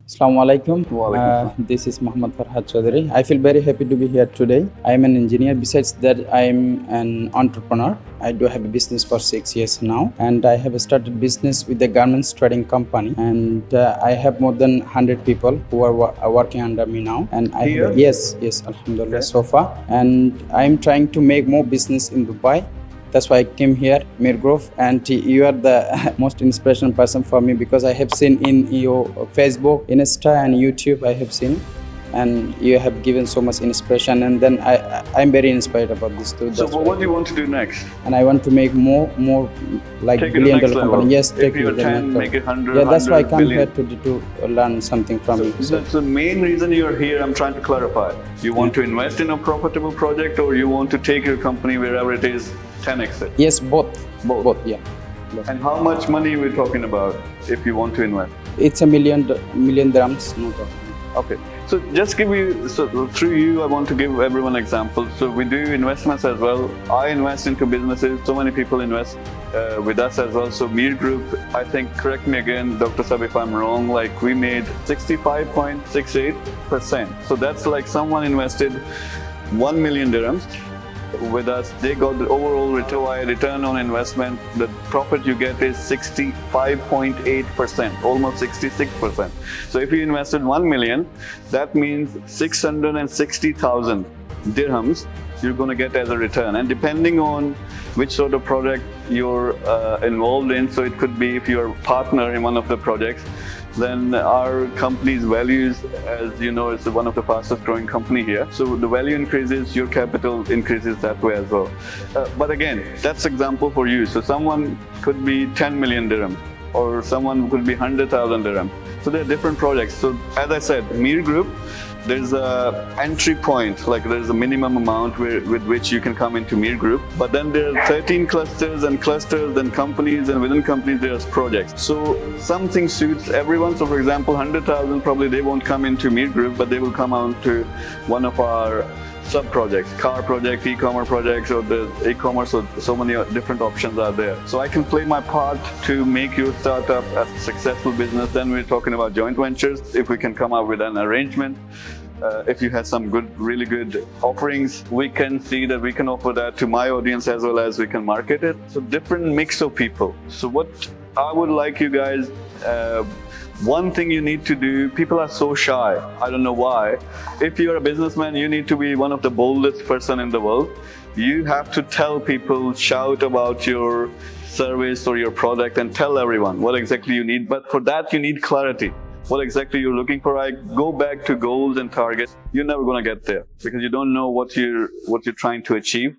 Assalamu alaikum. Walaikum salam. This is Muhammad Farhad Chaudry. I feel very happy to be here today. I am an engineer. Besides that, I am an entrepreneur. I do have a business for 6 years now, and I have started business with a garments trading company. And I have more than 100 people who are working under me now. And I Here? have, yes, Alhamdulillah, Okay. so far. And I am trying to make more business in Dubai. That's why I came here, Meer Group, and you are the most inspirational person for me because I have seen in your Facebook, Insta, and YouTube. I have seen, and you have given so much inspiration. And then I'm very inspired about this too. So That's why what do you want to do next? and I want to make more like Take it to billion next dollar level. company. Yes, If take you're it to the 10, next level. make it 100, Yeah, that's why I 100 come billion. here to learn something from you. So, That's the main reason you're here. I'm trying to clarify. You want to invest in a profitable project, or you want to take your company wherever it is, 10x it? yes, both, yeah. And how much money we're talking about if you want to invest? It's a million dirhams. No problem. Okay, so just give you, so through you, I want to give everyone examples. So we do investments as well. I invest into businesses. So many people invest with us as well. So Meer Group, I think, correct me again, Dr. Sab, if I'm wrong, like we made 65.68%. So that's like someone invested 1 million dirhams with us. They got the overall return on investment. The profit you get is 65.8%, almost 66%. So if you invested 1 million, that means 660,000 dirhams you're going to get as a return. And depending on which sort of project you're involved in, so it could be if you're a partner in one of the projects, then our company's values, as you know, is one of the fastest growing company here. So the value increases, your capital increases that way as well. But again, that's example for you. So someone could be 10 million dirham, or someone could be 100,000 dirham. So there are different projects. So as I said, Meer Group, there's a entry point, like there's a minimum amount with which you can come into Meer Group. But then there are 13 clusters and companies, and within companies there's projects. So something suits everyone. So for example, 100,000, probably they won't come into Meer Group, but they will come on to one of our sub-projects, car projects, e-commerce projects, or the e-commerce, so many different options are there. So I can play my part to make your startup a successful business. Then we're talking about joint ventures, if we can come up with an arrangement. If you have some really good offerings, we can see that we can offer that to my audience as well as we can market it. So different mix of people. So what I would like you guys, one thing you need to do, people are so shy, I don't know why. If you're a businessman, you need to be one of the boldest person in the world. You have to tell people, shout about your service or your product and tell everyone what exactly you need. But for that, you need clarity. What exactly you're looking for. I go back to goals and targets. You're never going to get there because you don't know what you're trying to achieve.